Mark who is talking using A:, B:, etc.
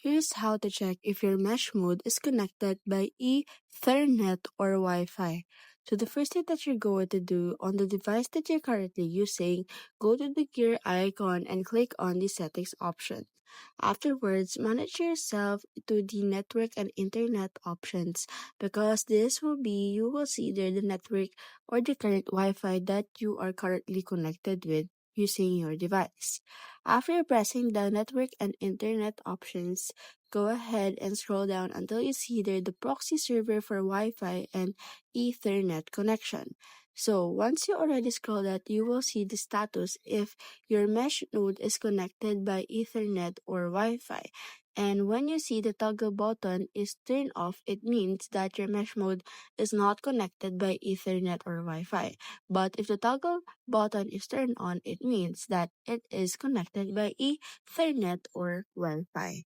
A: Here's how to check if your mesh mode is connected by Ethernet or Wi-Fi. So the first thing that you're going to do on the device that you're currently using, go to the gear icon and click on the settings option. Afterwards, manage yourself to the network and internet options because this will be, you will see there the network or the current Wi-Fi that you are currently connected with using your device. After pressing the network and internet options, go ahead and scroll down until you see there the proxy server for Wi-Fi and Ethernet connection. So once you already scroll that, you will see the status if your mesh node is connected by Ethernet or Wi-Fi. And when you see the toggle button is turned off, it means that your mesh mode is not connected by Ethernet or Wi-Fi. But if the toggle button is turned on, it means that it is connected by Ethernet or Wi-Fi.